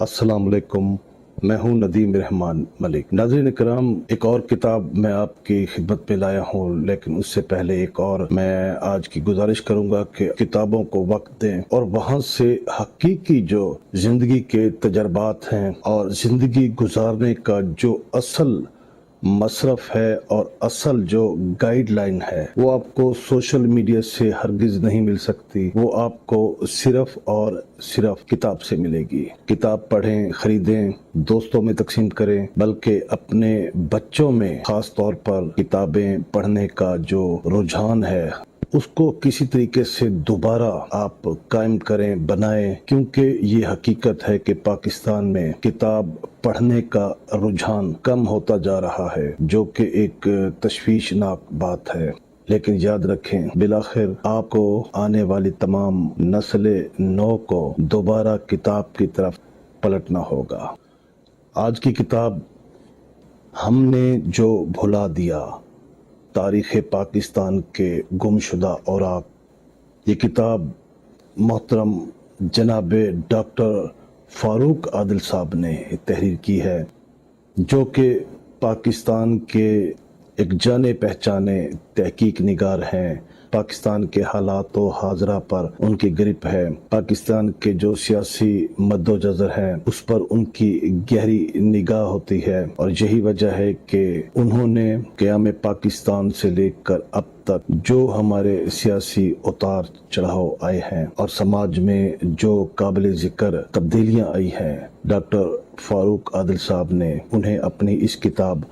अस्सलाम वालेकुम। मैं हूं नदीम रहमान मलिक। नाज़रीन इकराम, एक और किताब मैं आपकी खिदमत में लाया हूं, लेकिन उससे पहले एक और मैं आज की गुजारिश करूंगा कि किताबों को वक्त दें और वहां से हकीकी जो जिंदगी के तजर्बात हैं और जिंदगी गुजारने का जो असल मसरफ है और असल जो गाइडलाइन है वो आपको सोशल मीडिया से हरगिज नहीं मिल सकती। वो आपको सिर्फ और सिर्फ किताब से मिलेगी। किताब पढ़ें, खरीदें, दोस्तों में तकसीम करें, बल्कि अपने बच्चों में खास तौर पर किताबें पढ़ने का जो रुझान है उसको किसी तरीके से दोबारा आप कायम करें, बनाएं, क्योंकि ये हकीकत है कि पाकिस्तान में किताब पढ़ने का रुझान कम होता जा रहा है, जो कि एक तशवीशनाक बात है। लेकिन याद रखें, बिलाखिर आपको आने वाली तमाम नस्ल नौ को दोबारा किताब की तरफ पलटना होगा। आज की किताब हमने जो भुला दिया, तारीख़ पाकिस्तान के गुमशुदा औराक। ये किताब मोहतरम जनाब डॉक्टर फ़ारूक आदिल साहब ने तहरीर की है, जो कि पाकिस्तान के एक जाने पहचाने तहकीक निगार हैं। पाकिस्तान के हालात व हाजरा पर उनकी गिरफ़ है। पाकिस्तान के जो सियासी मद्दोजज़र हैं उस पर उनकी गहरी निगाह होती है, और यही वजह है कि उन्होंने क़याम पाकिस्तान से लेकर अब तक जो हमारे सियासी उतार चढ़ाव आए हैं और समाज में जो काबिल ज़िक्र तब्दीलियाँ आई हैं, डॉक्टर फ़ारूक आदिल साहब ने उन्हें अपनी इस किताब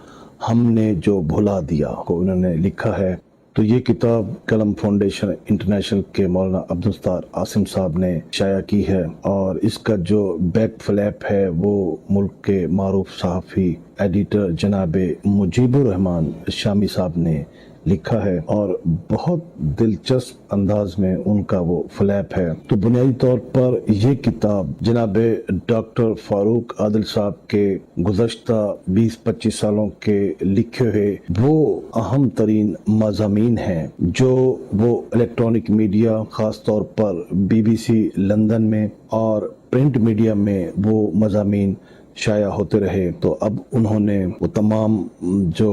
हमने जो भुला दिया को उन्होंने लिखा है। तो ये किताब कलम फाउंडेशन इंटरनेशनल के मौलाना अब्दुल सत्तार आसिम साहब ने शाया की है, और इसका जो बैक फ्लैप है वो मुल्क के मारूफ सहाफ़ी एडिटर जनाब मुजीबुर रहमान शामी साहब ने लिखा है, और बहुत दिलचस्प अंदाज में उनका वो फ्लैप है। तो बुनियादी तौर पर ये किताब जनाब डॉक्टर फ़ारूक आदिल साहब के गुज़श्ता 20-25 सालों के लिखे हुए वो अहम तरीन मज़ामीन हैं, जो वो इलेक्ट्रॉनिक मीडिया ख़ास तौर पर BBC लंदन में और प्रिंट मीडिया में वो मज़ामीन शाया होते रहे। तो अब उन्होंने वो तमाम जो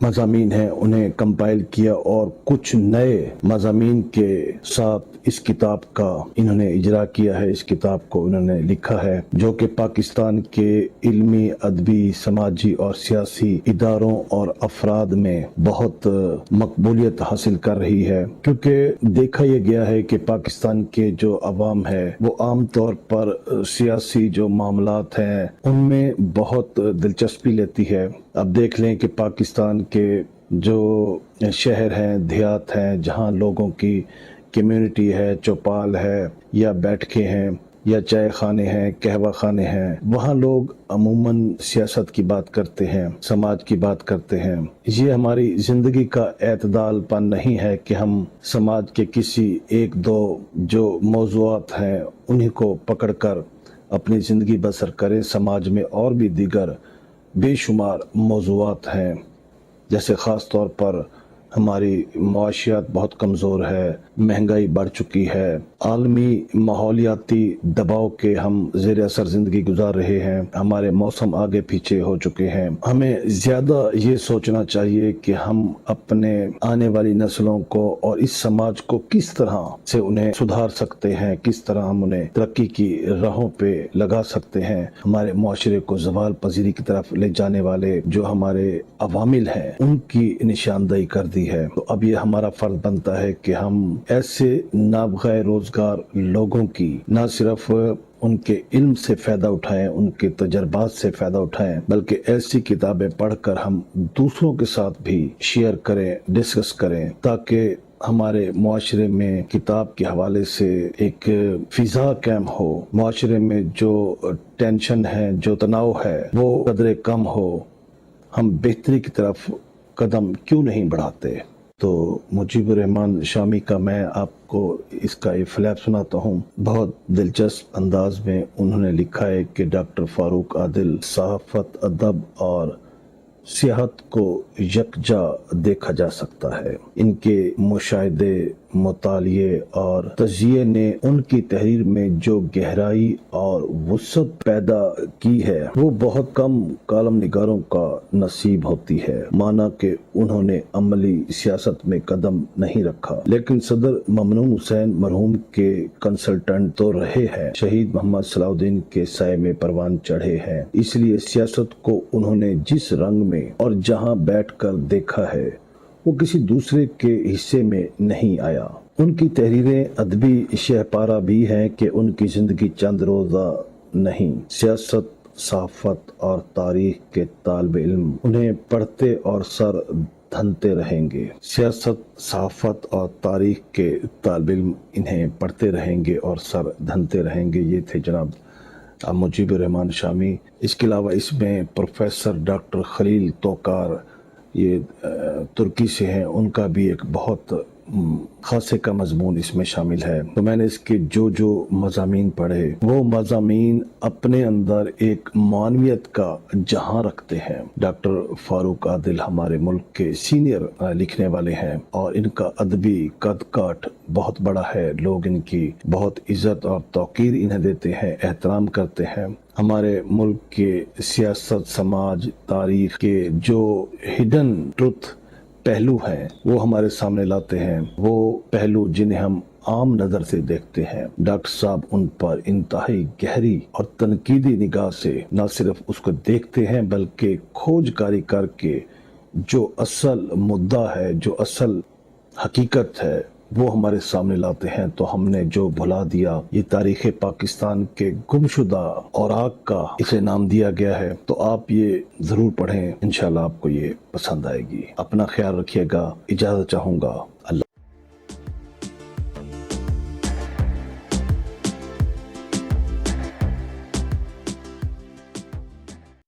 मज़ामीन हैं उन्हें कंपाइल किया और कुछ नए मज़ामीन के साथ इस किताब का इन्होंने इजरा किया है। इस किताब को उन्होंने लिखा है, जो कि पाकिस्तान के इल्मी, अदबी, समाजी और सियासी इदारों और अफराद में बहुत मकबूलियत हासिल कर रही है। क्योंकि देखा यह गया है कि पाकिस्तान के जो अवाम है वो आम तौर पर सियासी जो मामलात हैं में बहुत दिलचस्पी लेती है। अब देख लें कि पाकिस्तान के जो शहर हैं, देहात हैं, जहां लोगों की कम्युनिटी है, चौपाल है या बैठकें हैं या चाय खाने हैं, कहवा खाने हैं, वहाँ लोग अमूमन सियासत की बात करते हैं, समाज की बात करते हैं। ये हमारी ज़िंदगी का एतदालपन नहीं है कि हम समाज के किसी एक दो जो मौज़ूआत हैं उन्हीं को पकड़कर अपनी ज़िंदगी बसर करें। समाज में और भी दीगर बेशुमार मौज़ूआत हैं, जैसे ख़ास तौर पर हमारी मुआशियात बहुत कमज़ोर है, महंगाई बढ़ चुकी है, आलमी माहौलियाती दबाव के हम ज़ेर असर ज़िंदगी गुजार रहे हैं, हमारे मौसम आगे पीछे हो चुके हैं। हमें ज़्यादा ये सोचना चाहिए कि हम अपने आने वाली नस्लों को और इस समाज को किस तरह से उन्हें सुधार सकते हैं, किस तरह हम उन्हें तरक्की की राहों पे लगा सकते हैं। हमारे मुआशरे को ज़वाल पजीरी की तरफ ले जाने वाले जो हमारे अवामिल हैं उनकी निशानदेही कर दी है। तो अब ये हमारा फर्ज बनता है कि हम ऐसे नाबग़ैर रोजगार लोगों की न सिर्फ उनके इल्म से फ़ायदा उठाएं, उनके तजर्बात से फ़ायदा उठाएं, बल्कि ऐसी किताबें पढ़कर हम दूसरों के साथ भी शेयर करें, डिस्कस करें, ताकि हमारे मुआशरे में किताब के हवाले से एक फ़िज़ा कायम हो। मुआशरे में जो टेंशन है, जो तनाव है, वो कदरे कम हो। हम बेहतरी की तरफ कदम क्यों नहीं बढ़ाते। तो मुजीबुर रहमान शामी का मैं आपको इसका ये फ्लैप सुनाता हूँ। बहुत दिलचस्प अंदाज में उन्होंने लिखा है कि डॉक्टर फ़ारूक आदिल सहाफ़त, अदब और सियाहत को यकजा देखा जा सकता है। इनके मुशाहिदे, मुतालिए और तजिए ने उनकी तहरीर में जो गहराई और वुसअत पैदा की है वो बहुत कम कालम निगारों का नसीब होती है। माना कि उन्होंने अमली सियासत में कदम नहीं रखा, लेकिन सदर ममनून हुसैन मरहूम के कंसल्टेंट तो रहे हैं, शहीद मोहम्मद सलाउद्दीन के साए में परवान चढ़े हैं। इसलिए सियासत को उन्होंने जिस रंग में और जहां बैठकर देखा है वो किसी दूसरे के हिस्से में नहीं आया। उनकी तहरीरें अदबी शहपारा भी हैं कि उनकी जिंदगी चंद रोजा नहीं, सियासत, सहाफत और तारीख के तालिब इल्म उन्हें पढ़ते और सर धनते रहेंगे। सियासत, सहाफत और तारीख के तालिब इल्म इन्हें पढ़ते रहेंगे और सर धनते रहेंगे। ये थे जनाब मुजीबुर रहमान शामी। इसके अलावा इसमें प्रोफेसर डॉक्टर खलील तोकार ये तुर्की से हैं, उनका भी एक बहुत खासे का मजमून इसमें शामिल है। तो मैंने इसके जो मज़ामीन पढ़े वो मज़ामीन अपने अंदर एक मानवियत का जहां रखते हैं। डॉक्टर फारूक आदिल हमारे मुल्क के सीनियर लिखने वाले हैं और इनका अदबी कद काठ बहुत बड़ा है। लोग इनकी बहुत इज्जत और तौकीर इन्हें देते हैं, एहतराम करते हैं। हमारे मुल्क के सियासत, समाज, तारीख के जो हिडन ट्रुथ पहलू हैं वो हमारे सामने लाते हैं, वो पहलू जिन्हें हम आम नजर से देखते हैं। डॉक्टर साहब उन पर इंतहाई गहरी और तनकीदी निगाह से न सिर्फ उसको देखते हैं बल्कि खोजकारी करके जो असल मुद्दा है, जो असल हकीकत है वो हमारे सामने लाते हैं। तो हमने जो भुला दिया, ये तारीख़ पाकिस्तान के गुमशुदा औराक का इसे नाम दिया गया है। तो आप ये ज़रूर पढ़ें, इंशाल्लाह आपको ये पसंद आएगी। अपना ख्याल रखिएगा, इजाज़त चाहूँगा।